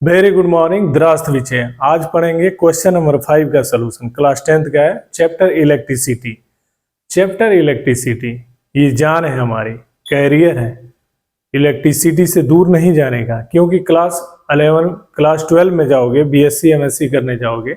Very good morning द्रास्तविचे। आज पढ़ेंगे question number 5 का सलूशन। क्लास 10th का है, चैप्टर इलेक्ट्रिसिटी। चैप्टर इलेक्ट्रिसिटी ये जान है, हमारी कैरियर है। इलेक्ट्रिसिटी से दूर नहीं जाने का, क्योंकि क्लास 11 क्लास 12 में जाओगे, बीएससी एमएससी करने जाओगे,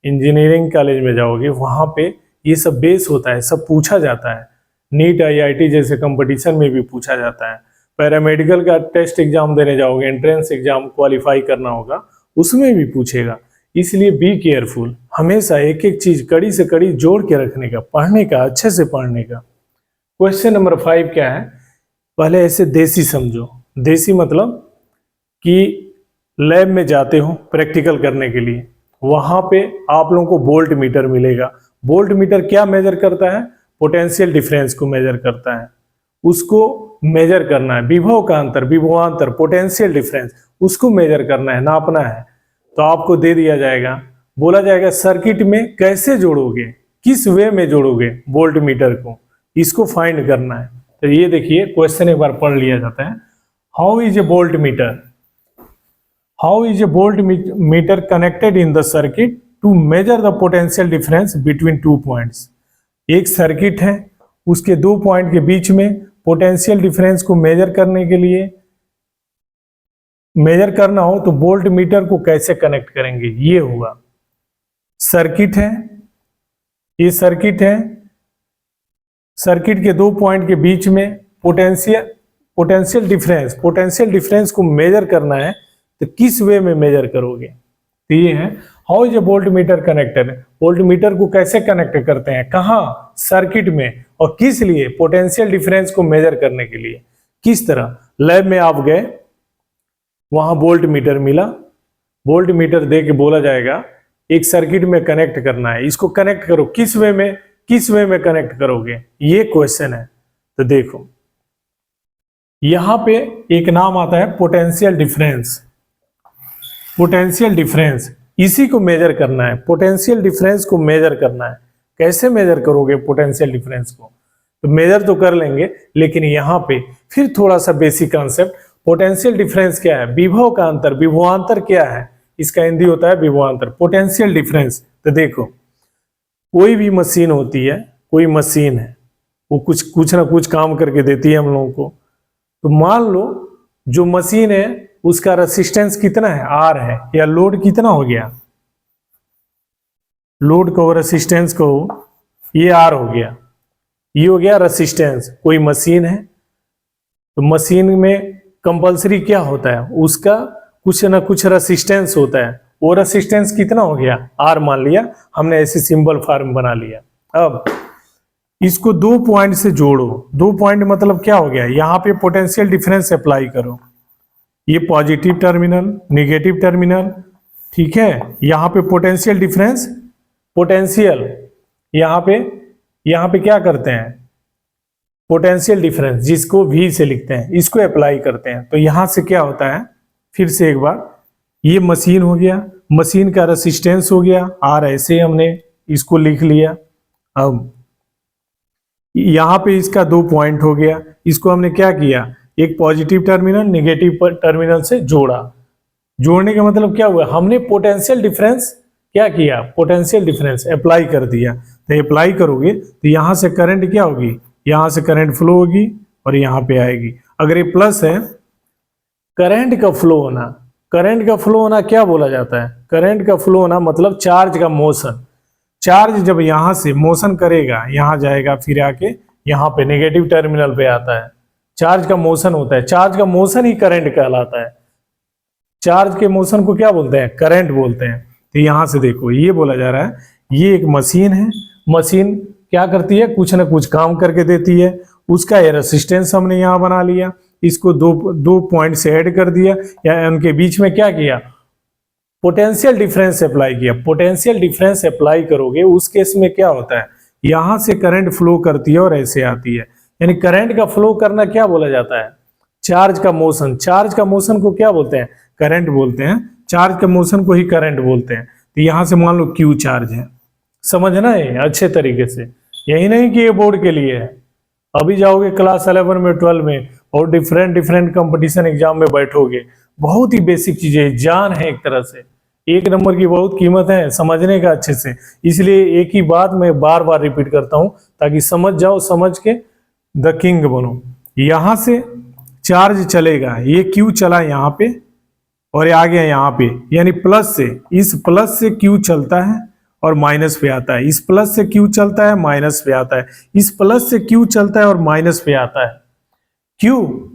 इंजीनियरिंग कॉलेज में जाओगे, वहाँ पे ये सब बेस होता है, सब पूछा जाता है। नीट आईआईटी जैसे कंपटीशन में भी पूछा जाता है। पैरामेडिकल का टेस्ट एग्जाम देने जाओगे, एंट्रेंस एग्जाम क्वालिफाई करना होगा, उसमें भी पूछेगा। इसलिए बी केयरफुल, हमेशा एक एक चीज कड़ी से कड़ी जोड़ के रखने का, पढ़ने का, अच्छे से पढ़ने का। क्वेश्चन नंबर 5 क्या है, पहले ऐसे देसी समझो। देसी मतलब कि लैब में जाते हो प्रैक्टिकल करने के लिए, वहां पे आप लोगों को वोल्ट मीटर मिलेगा। वोल्ट मीटर क्या मेजर करता है? पोटेंशियल डिफरेंस को मेजर करता है। उसको मेजर करना है, विभव का अंतर, विभवांतर, पोटेंशियल डिफरेंस, उसको मेजर करना है, नापना है। तो आपको दे दिया जाएगा, बोला जाएगा सर्किट में कैसे जोड़ोगे, किस वे में जोड़ोगे वोल्ट मीटर को, इसको फाइंड करना है। तो ये देखिए क्वेश्चन एक बार पढ़ लिया जाता है। How is a voltmeter, how is a voltmeter connected in the circuit to measure the potential difference between two points. एक सर्किट है, उसके दो पॉइंट के बीच में पोटेंशियल डिफरेंस को मेजर करने के लिए, मेजर करना हो तो वोल्ट मीटर को कैसे कनेक्ट करेंगे। ये हुआ सर्किट है, ये सर्किट है, सर्किट के दो पॉइंट के बीच में पोटेंशियल डिफरेंस को मेजर करना है। तो किस वे में मेजर करोगे? तो ये है how is a voltmeter connected. Volt meter को कैसे कनेक्ट करते हैं, कहाँ? सर्किट में। और किस लिए? पोटेंशियल डिफरेंस को मेजर करने के लिए। किस तरह? लैब में आप गए, वहां वोल्ट मीटर मिला, वोल्ट मीटर दे के बोला जाएगा एक सर्किट में कनेक्ट करना है, इसको कनेक्ट करो। किस वे में, किस वे में कनेक्ट करोगे, ये क्वेश्चन है। तो देखो यहां पे एक नाम आता है पोटेंशियल डिफरेंस। पोटेंशियल डिफरेंस, इसी को मेजर करना है, पोटेंशियल डिफरेंस को मेजर करना है। कैसे मेजर करोगे पोटेंशियल डिफरेंस को? तो मेजर तो कर लेंगे, लेकिन यहाँ पे फिर थोड़ा सा बेसिक कॉन्सेप्ट। पोटेंशियल डिफरेंस क्या है? विभव का अंतर, विभवांतर क्या है? इसका हिंदी होता है विभवांतर। पोटेंशियल डिफरेंस, तो देखो कोई भी मशीन होती है, कोई मशीन है, वो कुछ ना कुछ काम करके देती है हम लोगों को। तो मान लो जो मशीन है उसका रेसिस्टेंस कितना है? आर है, या लोड कितना हो गया, लोड को रेसिस्टेंस को, ये आर हो गया, ये हो गया रेसिस्टेंस। कोई मशीन है, तो मशीन में कंपलसरी क्या होता है? उसका कुछ ना कुछ रेसिस्टेंस होता है। वो रेसिस्टेंस कितना हो गया? आर मान लिया हमने, ऐसे सिंबल फॉर्म बना लिया। अब इसको दो पॉइंट से जोड़ो। दो पॉइंट मतलब क्या हो गया? यहाँ पे पोटेंशियल डिफरेंस अप्लाई करो। ये पॉजिटिव टर्मिनल, निगेटिव टर्मिनल, ठीक है। यहाँ पे पोटेंशियल डिफरेंस, पोटेंशियल, यहाँ पे क्या करते हैं? पोटेंशियल डिफरेंस, जिसको V से लिखते हैं, इसको अप्लाई करते हैं। तो यहां से क्या होता है, फिर से एक बार, ये मशीन हो गया, मशीन का रेसिस्टेंस हो गया R, ऐसे हमने इसको लिख लिया। अब यहाँ पे इसका दो पॉइंट हो गया, इसको हमने क्या किया? एक पॉजिटिव टर्मिनल निगेटिव टर्मिनल से जोड़ा। जोड़ने का मतलब क्या हुआ? हमने पोटेंशियल डिफरेंस क्या किया? पोटेंशियल डिफरेंस अप्लाई कर दिया। तो अप्लाई करोगे तो यहां से करंट क्या होगी? यहां से करंट फ्लो होगी और यहां पे आएगी। अगर ये प्लस है, करंट का फ्लो होना, करंट का फ्लो होना क्या बोला जाता है? करंट का फ्लो होना मतलब चार्ज का मोशन। चार्ज जब यहां से मोशन करेगा, यहां जाएगा, फिर आके यहां पे नेगेटिव टर्मिनल पे आता है, चार्ज का मोशन होता है। चार्ज का मोशन ही करंट कहलाता है। चार्ज के मोशन को क्या बोलते हैं? करंट बोलते हैं। तो यहां से देखो ये बोला जा रहा है, ये एक मशीन है, मशीन क्या करती है? कुछ ना कुछ काम करके देती है। उसका ये रेसिस्टेंस हमने यहां बना लिया, इसको दो पॉइंट से ऐड कर दिया, या उनके बीच में क्या किया? पोटेंशियल डिफरेंस अप्लाई किया। पोटेंशियल डिफरेंस अप्लाई करोगे, उस केस में क्या होता है? यहां से करंट फ्लो करती है और ऐसे आती है। यानी करंट का फ्लो करना क्या बोला जाता है? चार्ज का मोशन। चार्ज का मोशन को क्या बोलते हैं? करंट बोलते हैं। चार्ज के मोशन को ही करंट बोलते हैं। तो यहां से मान लो Q चार्ज है, समझना है अच्छे तरीके से। यही नहीं कि ये बोर्ड के लिए है, अभी जाओगे क्लास 11 में 12 में और डिफरेंट कंपटीशन एग्जाम में बैठोगे, बहुत ही बेसिक चीजें, जान है एक तरह से, एक नंबर की बहुत कीमत है समझने का अच्छे से। इसलिए एक ही बात मैं बार बार रिपीट करता हूं ताकि समझ जाओ, समझ के द किंग बनो। यहां से चार्ज चलेगा, ये क्यू चला यहाँ पे और ये आ गया यहाँ पे, यानी प्लस से, इस प्लस से क्यू चलता है और माइनस पे आता है, इस प्लस से क्यू चलता है माइनस पे आता है, इस प्लस से क्यू चलता है और माइनस पे आता है। क्यू,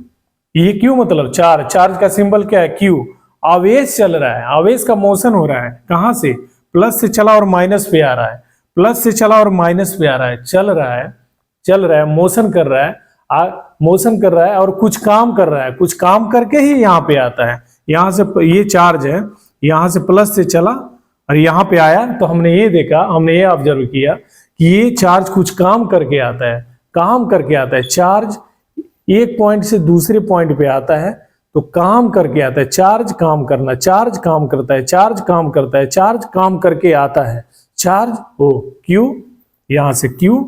ये क्यू मतलब चार्ज, चार्ज का सिंबल क्या है? क्यू। आवेश चल रहा है, आवेश का मोशन हो रहा है, कहां से? प्लस से चला और माइनस पे आ रहा है, प्लस से चला और माइनस पे आ रहा है, चल रहा है, चल रहा है, मोशन कर रहा है, मोशन कर रहा है और कुछ काम कर रहा है, कुछ काम करके ही यहाँ पे आता है। यहाँ से ये चार्ज है, यहाँ से प्लस से चला और यहाँ पे आया, तो हमने ये देखा, हमने ये ऑब्जर्व किया कि ये चार्ज कुछ काम करके आता है, काम करके आता है। चार्ज एक पॉइंट से दूसरे पॉइंट पे आता है तो काम करके आता है, चार्ज काम करना, चार्ज काम करता है, चार्ज काम करता है, चार्ज काम करके आता है, चार्ज ओ क्यू, यहां से क्यू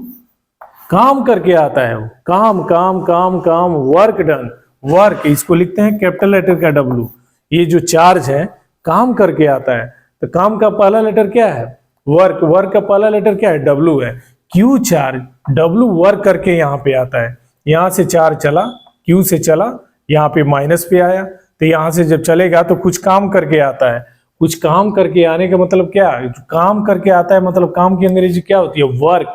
काम करके आता है, वो काम काम काम काम, वर्क डन, वर्क, इसको लिखते हैं कैपिटल लेटर का डब्ल्यू। ये जो चार्ज है काम करके आता है, तो काम का पहला लेटर क्या है? वर्क, वर्क का पहला लेटर क्या है? डब्ल्यू है। क्यू चार्ज, डब्ल्यू वर्क करके यहाँ पे आता है, यहां से चार्ज चला, क्यू से चला, यहाँ पे माइनस पे आया, तो यहां से जब चलेगा तो कुछ काम करके आता है। कुछ काम करके आने का मतलब क्या है? काम करके आता है मतलब काम की अंग्रेजी क्या होती है? वर्क।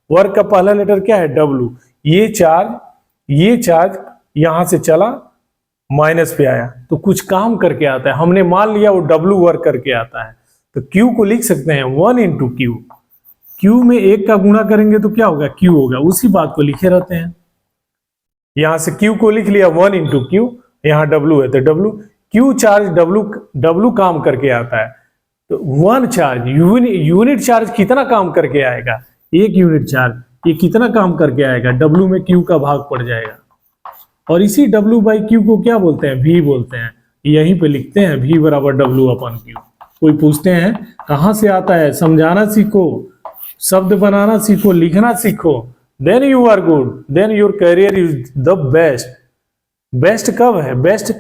वर्क का पहला लेटर क्या है? डब्ल्यू। ये चार्ज यहां से चला, माइनस पे आया, तो कुछ काम करके आता है, हमने मान लिया वो डब्ल्यू वर्क करके आता है। तो क्यू को लिख सकते हैं 1 इंटू क्यू। क्यू में एक का गुणा करेंगे तो क्या होगा? क्यू होगा, उसी बात को लिखे रहते हैं। यहां से क्यू को लिख लिया 1 इंटू क्यू, यहां डब्ल्यू है तो डब्ल्यू, क्यू चार्ज डब्ल्यू काम करके आता है। तो 1 चार्ज, यूनिट चार्ज कितना काम करके आएगा? 1 यूनिट चार्ज, ये कितना काम करके आएगा? डब्ल्यू में क्यू का भाग पड़ जाएगा। और इसी डब्ल्यू बाई क्यू को क्या बोलते हैं? भी बोलते हैं। यहीं पे लिखते हैं भी बराबर डब्ल्यू अपन क्यू। कोई पूछते हैं कहां से आता है? समझाना सीखो, शब्द बनाना सीखो, लिखना सीखो, then you are good, then your career is the best। Best कब है? बेस्ट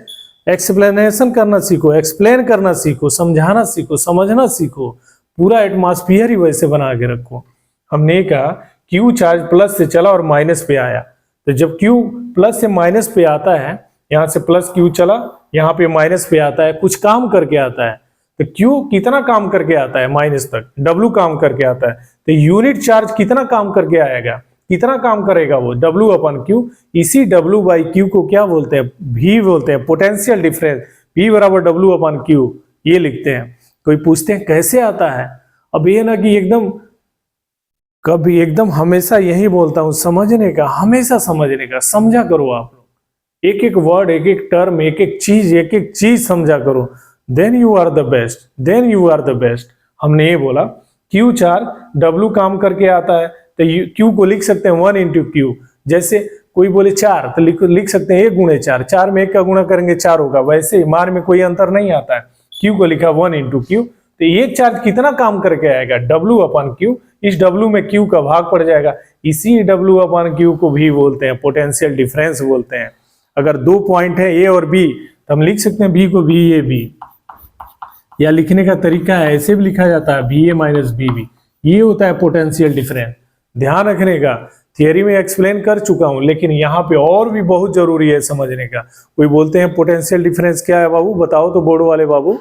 एक्सप्लेनेशन करना सीखो, एक्सप्लेन करना सीखो, समझाना सीखो, समझना सीखो, पूरा एटमॉस्फियर ही वैसे बना के रखो। हमने कहा क्यू चार्ज प्लस से चला और माइनस पे आया, तो जब क्यू प्लस से माइनस पे आता है, यहां से प्लस क्यू चला, यहाँ पे माइनस पे आता है, कुछ काम करके आता है। तो क्यू कितना काम करके आता है? माइनस तक। डब्ल्यू काम करके आता है, तो यूनिट चार्ज कितना काम करके आएगा? कितना काम करेगा वो? W upon Q. इसी डब्ल्यू बाई क्यू को क्या बोलते हैं? भी बोलते हैं, पोटेंशियल डिफरेंस। भी बराबर डब्ल्यू अपन क्यू, ये लिखते हैं। कोई पूछते हैं कैसे आता है? अब ये ना कि एकदम कभी एकदम, हमेशा यही बोलता हूं, समझने का, हमेशा समझने का, समझा करो आप लोग, एक एक वर्ड, एक एक टर्म, एक एक चीज समझा करो, then you are the best, then you are the best. हमने ये बोला क्यू चार्ज डब्ल्यू काम करके आता है, तो क्यू को लिख सकते हैं 1 इंटू क्यू। जैसे कोई बोले 4 तो लिख सकते हैं 1 गुणे 4, 4 में 1 का गुणा करेंगे 4 होगा, वैसे मान में कोई अंतर नहीं आता है। क्यू को लिखा 1 इंटू क्यू, तो एक चार्ज कितना काम करके आएगा? W upon Q. इस डब्ल्यू में क्यू का भाग पड़ जाएगा, इसी डब्ल्यू अपन क्यू को भी बोलते हैं पोटेंशियल डिफरेंस बोलते हैं। अगर 2 पॉइंट है ए और बी, तो हम लिख सकते हैं बी को बी ए बी, या लिखने का तरीका है ऐसे भी लिखा जाता है बी ए माइनस बी बी। ये होता है पोटेंशियल डिफरेंस। ध्यान रखने का, थियरी में एक्सप्लेन कर चुका हूं, लेकिन यहाँ पे और भी बहुत जरूरी है समझने का। कोई बोलते हैं पोटेंशियल डिफरेंस क्या है बाबू? बताओ तो बोर्ड वाले बाबू।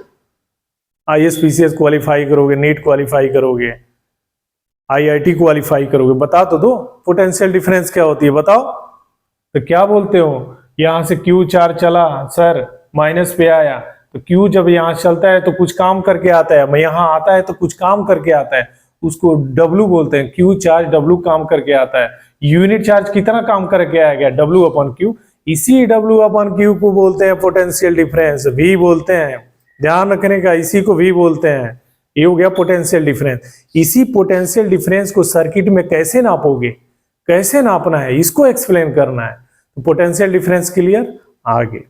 ISPCS क्वालिफाई करोगे, नीट क्वालिफाई करोगे, IIT क्वालिफाई करोगे, बता तो दो पोटेंशियल डिफरेंस क्या होती है, बताओ। तो क्या बोलते हो? यहां से क्यू चार्ज चला सर, माइनस पे आया, तो क्यू जब यहाँ चलता है तो कुछ काम करके आता है, यहाँ आता है तो कुछ काम करके आता है, उसको डब्ल्यू बोलते हैं। क्यू चार्ज डब्ल्यू काम करके आता है। यूनिट चार्ज कितना काम करके आएगा? W upon Q. इसी डब्ल्यू अपन क्यू को बोलते हैं पोटेंशियल डिफरेंस, भी बोलते हैं। ध्यान रखने का, इसी को भी बोलते हैं। ये हो गया पोटेंशियल डिफरेंस। इसी पोटेंशियल डिफरेंस को सर्किट में कैसे नापोगे, कैसे नापना है, इसको एक्सप्लेन करना है। तो पोटेंशियल डिफरेंस क्लियर? आगे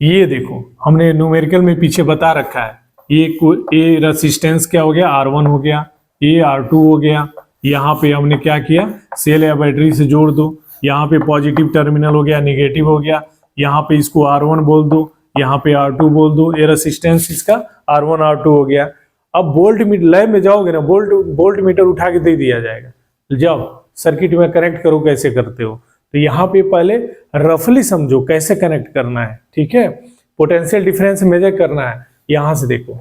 ये देखो, हमने न्यूमेरिकल में पीछे बता रखा है। ये रेसिस्टेंस क्या हो गया? R1 हो गया, ये R2 हो गया। यहाँ पे हमने क्या किया? सेल या बैटरी से जोड़ दो। यहाँ पे पॉजिटिव टर्मिनल हो गया, निगेटिव हो गया। यहाँ पे इसको R1 बोल दो, यहाँ पे R2 बोल दो, ये रेसिस्टेंस इसका R1 R2 हो गया। अब वोल्ट मीटर लैब में जाओगे ना, वोल्ट मीटर उठा के दे दिया जाएगा, जाओ सर्किट में कनेक्ट करो, कैसे करते हो। तो यहाँ पे पहले रफली समझो कैसे कनेक्ट करना है, ठीक है। पोटेंशियल डिफरेंस मेजर करना है। यहाँ से देखो,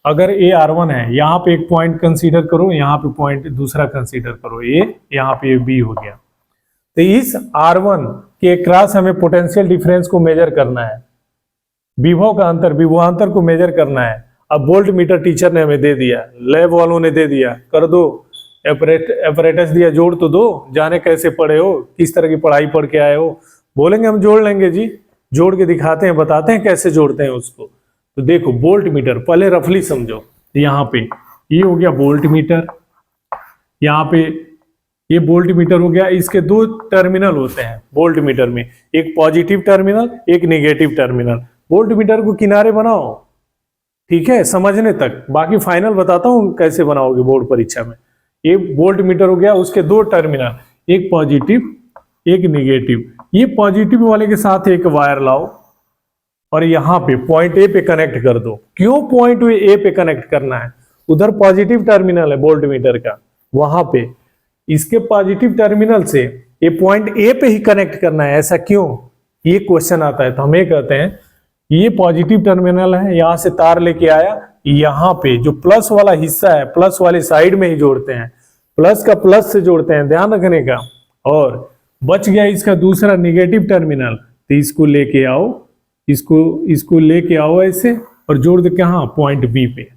अगर ये R1 है, यहाँ पे एक पॉइंट कंसीडर करो, यहाँ पे पॉइंट दूसरा कंसीडर करो, ये यहाँ पे B हो गया। तो इस R1 के क्रॉस हमें पोटेंशियल डिफरेंस को मेजर करना है, विभव का अंतर, विभवांतर को मेजर करना है। अब वोल्ट मीटर टीचर ने हमें दे दिया, लैब वालों ने दे दिया, कर दो, एपरेटस दिया, जोड़ तो दो, जाने कैसे पढ़े हो, किस तरह की पढ़ाई पढ़ के आए हो। बोलेंगे हम जोड़ लेंगे जी, जोड़ के दिखाते हैं, बताते हैं कैसे जोड़ते हैं उसको। तो देखो वोल्ट मीटर पहले रफली समझो। यहाँ पे ये हो गया वोल्ट मीटर, यहाँ पे ये वोल्ट मीटर हो गया। इसके दो टर्मिनल होते हैं वोल्ट मीटर में, एक पॉजिटिव टर्मिनल, एक नेगेटिव टर्मिनल। वोल्ट मीटर को किनारे बनाओ, ठीक है, समझने तक, बाकी फाइनल बताता हूं कैसे बनाओगे बोर्ड परीक्षा में। ये वोल्ट मीटर हो गया, उसके दो टर्मिनल, एक पॉजिटिव एक नेगेटिव। ये पॉजिटिव वाले के साथ एक वायर लाओ और यहाँ पे पॉइंट ए पे कनेक्ट कर दो। क्यों पॉइंट ए पे कनेक्ट करना है? उधर पॉजिटिव टर्मिनल है वोल्ट मीटर का, वहां पे इसके पॉजिटिव टर्मिनल से ये पॉइंट ए पे ही कनेक्ट करना है। ऐसा क्यों? ये क्वेश्चन आता है। तो हम ये कहते हैं ये पॉजिटिव टर्मिनल है, यहां से तार लेके आया, यहाँ पे जो प्लस वाला हिस्सा है, प्लस वाले साइड में ही जोड़ते हैं, प्लस का प्लस से जोड़ते हैं, ध्यान रखने का। और बच गया इसका दूसरा निगेटिव टर्मिनल, तो इसको लेके आओ, इसको लेके आओ ऐसे और जोड़ दे कहाँ? पॉइंट बी पे,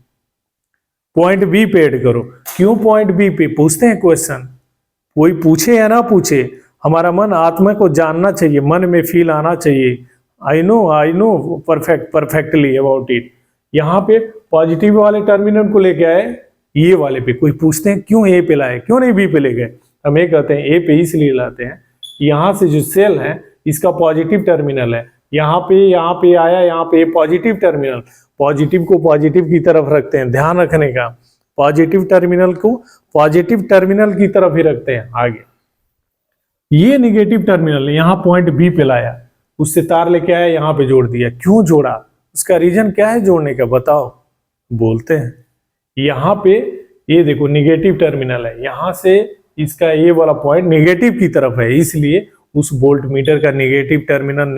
पॉइंट बी पे ऐड करो। क्यों पॉइंट बी पे? पूछते हैं क्वेश्चन, कोई पूछे या ना पूछे, हमारा मन आत्मा को जानना चाहिए, मन में फील आना चाहिए। I know perfectly about it. यहाँ पे पॉजिटिव वाले टर्मिनल को लेके आए, ये वाले पे। कोई पूछते हैं क्यों ए पे लाए, क्यों नहीं बी पे ले गए? हम ये कहते हैं ए पे इसलिए लाते हैं, यहाँ से जो सेल है इसका पॉजिटिव टर्मिनल है, यहाँ पे आया, यहाँ पे पॉजिटिव टर्मिनल, पॉजिटिव को पॉजिटिव की तरफ रखते हैं, ध्यान रखने का। पॉजिटिव टर्मिनल को पॉजिटिव टर्मिनल की तरफ ही रखते हैं आगे। ये निगेटिव टर्मिनल यहाँ पॉइंट बी पे लाया, उससे तार लेके आया, यहाँ पे जोड़ दिया। क्यों जोड़ा? उसका रीजन क्या है जोड़ने का, बताओ। बोलते हैं यहाँ पे ये देखो निगेटिव टर्मिनल है, यहाँ से इसका ये वाला पॉइंट निगेटिव की तरफ है, इसलिए उस वोल्ट मीटर का निगेटिव टर्मिनल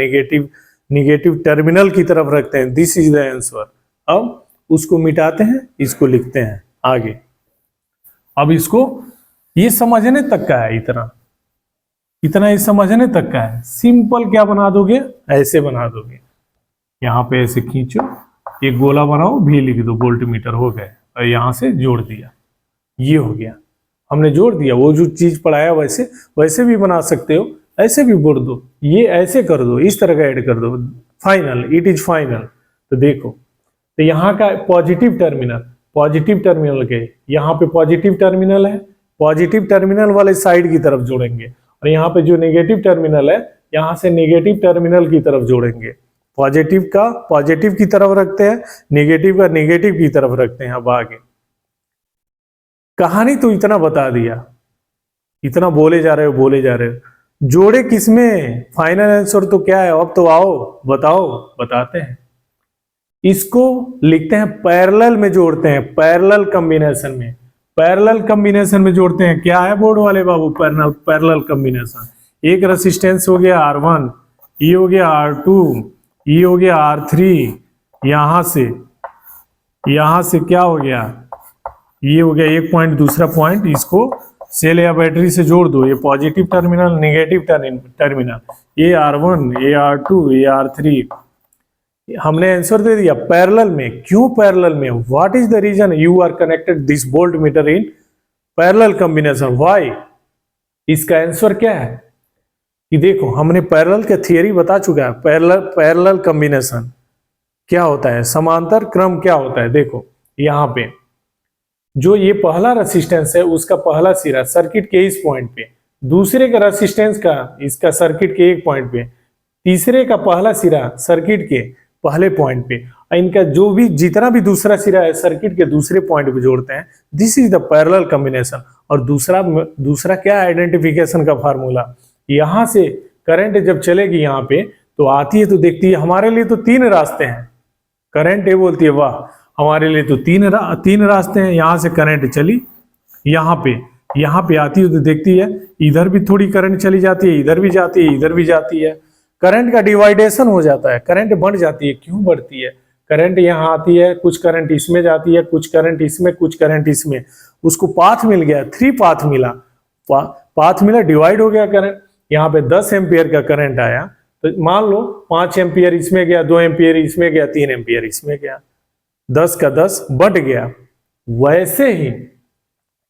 निगेटिव टर्मिनल की तरफ रखते हैं। This is the answer. अब उसको मिटाते हैं, इसको लिखते हैं आगे। अब इसको ये समझने तक का है, इतना ये समझने तक का है। सिंपल क्या बना दोगे? ऐसे बना दोगे, यहाँ पे ऐसे खींचो, एक गोला बनाओ, भी लिख दो, वोल्ट मीटर हो गए, और यहाँ से जोड़ दिया, ये हो गया। हमने जोड़ दिया, वो जो चीज पढ़ाया वैसे भी बना सकते हो, ऐसे भी बोल दो, ये ऐसे कर दो, इस तरह का ऐड कर दो, फाइनल, इट इज फाइनल। तो देखो, तो यहाँ का पॉजिटिव टर्मिनल के यहाँ पे पॉजिटिव टर्मिनल है, पॉजिटिव टर्मिनल वाले साइड की तरफ जोड़ेंगे, और यहाँ पे जो नेगेटिव टर्मिनल है, यहाँ से नेगेटिव टर्मिनल की तरफ जोड़ेंगे। पॉजिटिव का पॉजिटिव की तरफ रखते हैं, नेगेटिव का नेगेटिव की तरफ रखते हैं। अब आगे कहानी तो इतना बता दिया, इतना बोले जा रहे हो। जोड़े किसमें? फाइनल आंसर तो क्या है? अब तो आओ बताओ, बताते हैं। इसको लिखते हैं पैरेलल में जोड़ते हैं, पैरेलल कॉम्बिनेशन में जोड़ते हैं। क्या है बोर्ड वाले बाबू? Parallel combination. एक रेसिस्टेंस हो गया R1, ये हो गया R2, ये हो गया R3, यहां से क्या हो गया? ये हो गया एक पॉइंट, दूसरा पॉइंट, इसको सेल या बैटरी से जोड़ दो। ये पॉजिटिव टर्मिनल, नेगेटिव टर्मिनल, ये R1, ये R2, ये R3। हमने आंसर दे दिया पैरेलल में। क्यों पैरेलल में? What is the reason you are connected this volt meter in parallel combination? Why? इसका आंसर क्या है कि देखो, हमने पैरेलल के थियरी बता चुका है। पैरेलल कॉम्बिनेशन क्या होता है, समांतर क्रम क्या होता है। देखो यहाँ पे जो ये पहला रेसिस्टेंस है, उसका पहला सिरा सर्किट के इस पॉइंट पे, दूसरे का रेसिस्टेंस का इसका सर्किट के एक पॉइंट पे, तीसरे का पहला सिरा सर्किट के पहले पॉइंट पे, इनका जो भी जितना भी दूसरा सिरा है सर्किट के दूसरे पॉइंट पे जोड़ते हैं। This is the parallel combination. और दूसरा क्या आइडेंटिफिकेशन का फार्मूला? यहां से करंट जब चलेगी यहाँ पे, तो आती है तो देखती है हमारे लिए तो 3 रास्ते हैं। करंट ये बोलती है वाह हमारे लिए तो तीन रास्ते हैं, यहां से करंट चली यहाँ पे आती है तो देखती है इधर भी थोड़ी करंट चली जाती है, इधर भी जाती है, इधर भी जाती है। करंट का डिवाइडेशन हो जाता है, करंट बढ़ जाती है। क्यों बढ़ती है? करंट यहाँ आती है, कुछ करंट इसमें जाती है, कुछ करंट इसमें, कुछ करंट इसमें, उसको पाथ मिल गया, 3 पाथ मिला, पाथ मिला, डिवाइड हो गया करंट। यहाँ पे 10 एम्पियर का करंट आया तो मान लो 5 एम्पियर इसमें गया, 2 एम्पियर इसमें गया, 3 एम्पियर इसमें गया, 10 का 10 बढ़ गया। वैसे ही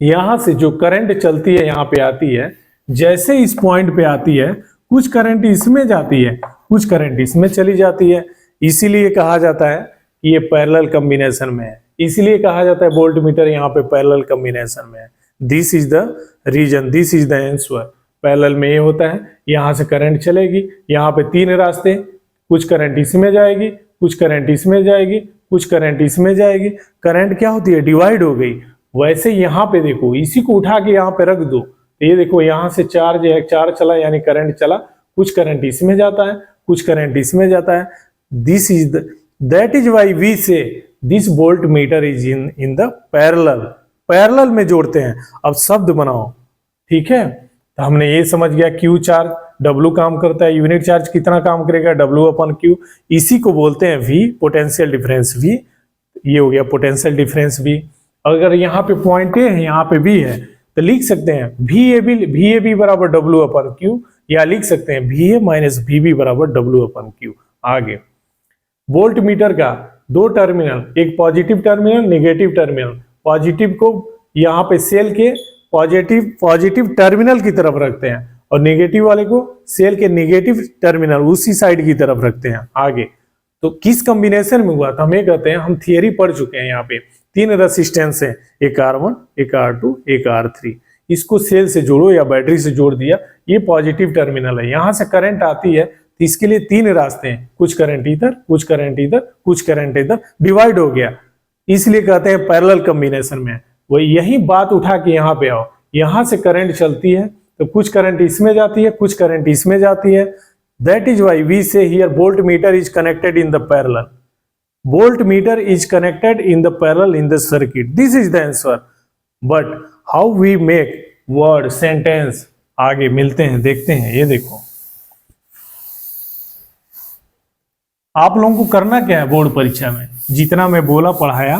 यहां से जो करंट चलती है यहाँ पे आती है, जैसे इस पॉइंट पे आती है कुछ करंट इसमें जाती है, कुछ करंट इसमें चली जाती है। इसीलिए कहा जाता है कि ये पैरेलल कॉम्बिनेशन में है, इसीलिए कहा जाता है वोल्ट मीटर यहाँ पे पैरेलल कॉम्बिनेशन में है। This is the reason, this is the answer. Parallel में ये होता है, यहाँ से करंट चलेगी, यहाँ पे 3 रास्ते, कुछ करंट इसमें जाएगी, कुछ करंट इसमें जाएगी, कुछ करंट इसमें जाएगी। करंट क्या होती है? डिवाइड हो गई। वैसे यहाँ पे देखो, इसी को उठा के यहाँ पे रख दो तो ये देखो यहाँ से चार्ज है, चार्ज चला यानी करंट चला, कुछ करंट इसमें जाता है, कुछ करंट इसमें जाता है। This is that is why we say this volt meter is in the parallel में जोड़ते हैं। अब शब्द बनाओ, ठीक है? तो हमने ये समझ गया क्यू चार्ज, डब्ल्यू काम करता है, यूनिट चार्ज कितना काम करेगा? W upon Q. इसी को बोलते हैं वी, पोटेंशियल डिफरेंस वी। ये हो गया पोटेंशियल डिफरेंस वी। अगर यहाँ पे पॉइंट ए है, यहाँ पे बी है, तो लिख सकते हैं वी ए बी बराबर डब्ल्यू अपन क्यू, या लिख सकते हैं V A minus V B बराबर डब्ल्यू अपन क्यू। आगे वोल्ट मीटर का 2 टर्मिनल, एक positive terminal, negative terminal. Positive को यहाँ पे सेल के पॉजिटिव टर्मिनल की तरफ रखते हैं और नेगेटिव वाले को सेल के नेगेटिव टर्मिनल उसी साइड की तरफ रखते हैं। आगे तो किस कॉम्बिनेशन में हुआ? तो हम ये कहते हैं, हम थियरी पढ़ चुके हैं। यहाँ पे 3 रेसिस्टेंस है, एक R1, एक R2, एक R3। इसको सेल से जोड़ो या बैटरी से जोड़ दिया, ये पॉजिटिव टर्मिनल है। यहाँ से करंट आती है तो इसके लिए 3 रास्ते हैं, कुछ करंट इधर, कुछ करंट इधर, कुछ करंट इधर, डिवाइड हो गया। इसलिए कहते हैं पैरेलल कॉम्बिनेशन में। वही यही बात उठा के यहाँ पे आओ, यहाँ से करंट चलती है तो कुछ करंट इसमें जाती है, कुछ करंट इसमें जाती है। दैट इज वाई वी से here volt meter is connected in the parallel. Voltmeter is connected in the parallel in the circuit. This is the answer. But how we make word sentence? आगे मिलते हैं, देखते हैं। ये देखो, आप लोगों को करना क्या है बोर्ड परीक्षा में? जितना मैं बोला पढ़ाया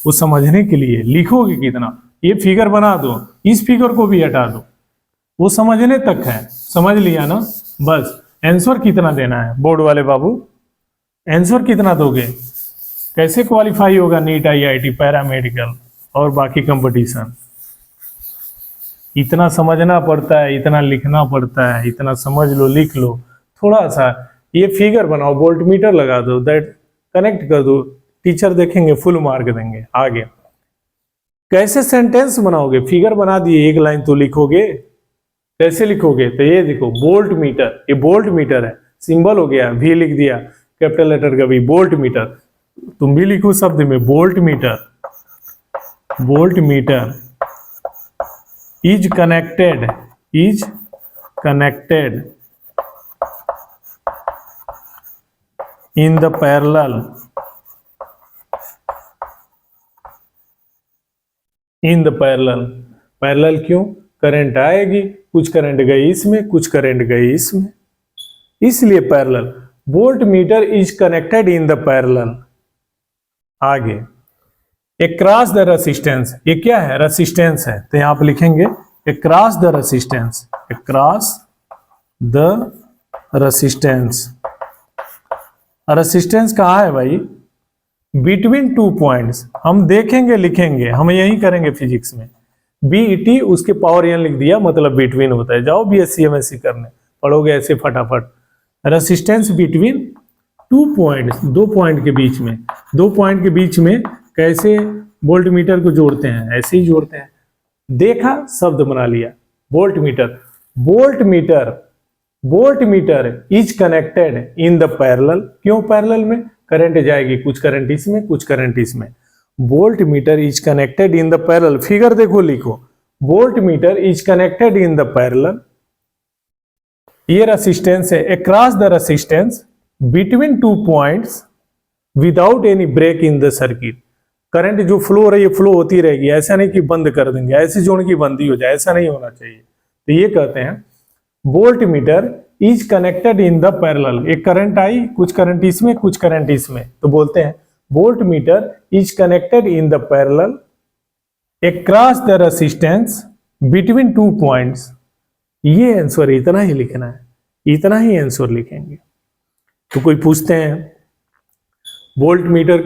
वो समझने के लिए लिखोगे कितना? ये फिगर बना दो, इस फिगर को भी हटा दो, वो समझने तक है। समझ लिया ना? बस आंसर कितना देना है बोर्ड वाले बाबू? आंसर कितना दोगे? कैसे क्वालिफाई होगा नीट, IIT, पैरामेडिकल और बाकी कंपटीशन? इतना समझना पड़ता है, इतना लिखना पड़ता है, इतना समझ लो, लिख लो। थोड़ा सा ये फिगर बनाओ, वोल्ट मीटर लगा दो, दैट कनेक्ट कर दो, टीचर देखेंगे, फुल मार्क देंगे। आगे कैसे सेंटेंस बनाओगे? फिगर बना दिए, एक लाइन तो लिखोगे। कैसे लिखोगे? तो ये देखो वोल्ट मीटर, ये वोल्ट मीटर है, सिंबल हो गया, वी लिख दिया कैपिटल लेटर का वी, वोल्ट मीटर। तुम भी लिखो शब्द में volt meter. Volt meter is connected in the parallel parallel क्यों? करंट आएगी, कुछ करंट गई इसमें, कुछ करंट गई इसमें, इसलिए parallel. Volt meter is connected in the parallel. आगे अक्रॉस द रेसिस्टेंस, ये क्या है? रेसिस्टेंस है, तो यहां पे लिखेंगे across the resistance. Across the resistance, resistance कहाँ है भाई? Between 2 points. हम देखेंगे, लिखेंगे, हम यही करेंगे फिजिक्स में। BET उसके पावर n लिख दिया, मतलब बिटवीन होता है। जाओ BSc MSc करने, पढ़ोगे ऐसे फटाफट। रेसिस्टेंस बिटवीन 2 पॉइंट्स, 2 पॉइंट के बीच में। 2 पॉइंट के बीच में कैसे वोल्ट मीटर को जोड़ते हैं? ऐसे ही जोड़ते हैं। देखा, शब्द बना लिया voltmeter. Volt meter is connected in the parallel. क्यों पैरेलल में? करंट जाएगी, कुछ करंट इसमें, कुछ करंट इसमें। Volt meter is connected in the parallel. Figure देखो, लिखो volt meter is connected in the parallel. ये रेसिस्टेंस है, across the resistance between 2 points without any break in the circuit. Current जो फ्लो हो रही है फ्लो होती रहेगी, ऐसा नहीं कि बंद कर देंगे, ऐसे जोड़ की बंदी हो जाए, ऐसा नहीं होना चाहिए। तो ये कहते हैं volt meter is connected in the parallel. एक करंट आई, कुछ करंट इसमें कुछ करंट इसमें, तो बोलते हैं volt meter is connected in the parallel across the resistance between 2 points. ये आंसर इतना ही लिखना है, इतना ही आंसर लिखेंगे। तो कोई पूछते हैं वोल्ट मीटर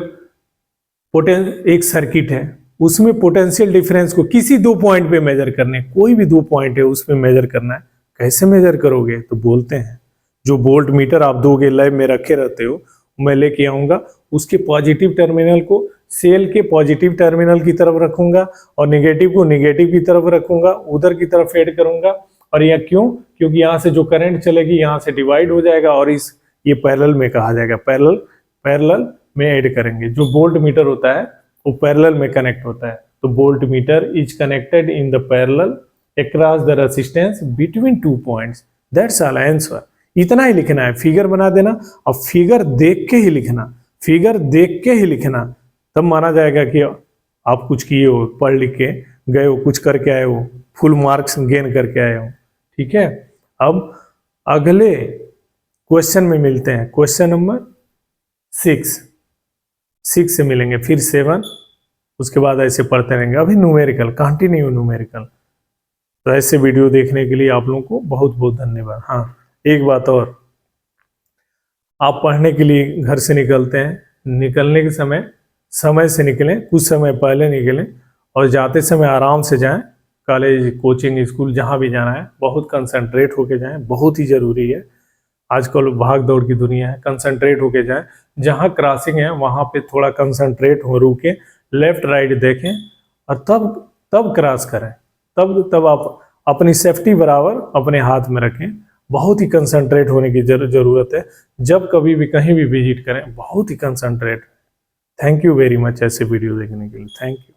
एक सर्किट है, उसमें पोटेंशियल डिफरेंस को किसी 2 पॉइंट पे मेजर करने, कोई भी 2 पॉइंट है उसमें मेजर करना है, कैसे मेजर करोगे? तो बोलते हैं जो वोल्ट मीटर आप दोगे लैब में रखे रहते हो, मैं लेके आऊंगा, उसके पॉजिटिव टर्मिनल को सेल के पॉजिटिव टर्मिनल की तरफ रखूंगा और निगेटिव को निगेटिव की तरफ रखूंगा, उधर की तरफ ऐड करूंगा। और यह क्यों? क्योंकि यहाँ से जो करंट चलेगी यहाँ से डिवाइड हो जाएगा और ये पैरेलल में कहा जाएगा, पैरेलल में ऐड करेंगे। जो वोल्ट मीटर होता है वो पैरेलल में कनेक्ट होता है। तो volt meter is connected in the parallel across the resistance between 2 points. That's all answer. इतना ही लिखना है, फिगर बना देना और फिगर देख के ही लिखना, फिगर देख के ही लिखना, तब माना जाएगा कि आप कुछ किए हो, पढ़ लिख के गए हो, कुछ करके आए हो, फुल मार्क्स गेन करके आए हो। ठीक है, अब अगले क्वेश्चन में मिलते हैं। क्वेश्चन नंबर 6 से मिलेंगे, फिर 7, उसके बाद ऐसे पढ़ते रहेंगे। अभी न्यूमेरिकल, कंटिन्यू न्यूमेरिकल। तो ऐसे वीडियो देखने के लिए आप लोगों को बहुत बहुत धन्यवाद। हाँ, एक बात और, आप पढ़ने के लिए घर से निकलते हैं, निकलने के समय से निकलें, कुछ समय पहले निकलें और जाते समय आराम से जाएं। कॉलेज, कोचिंग, स्कूल जहाँ भी जाना है बहुत कंसंट्रेट होके जाएं, बहुत ही ज़रूरी है। आजकल भाग दौड़ की दुनिया है, कंसंट्रेट होके जाएं। जहाँ क्रॉसिंग है वहाँ पे थोड़ा कंसंट्रेट हो, रुके, लेफ्ट राइट देखें और तब क्रॉस करें। तब आप अपनी सेफ्टी बराबर अपने हाथ में रखें। बहुत ही कंसंट्रेट होने की ज़रूरत है। जब कभी भी कहीं भी विजिट करें बहुत ही concentrate. Thank you very much ऐसे वीडियो देखने के लिए। Thank you.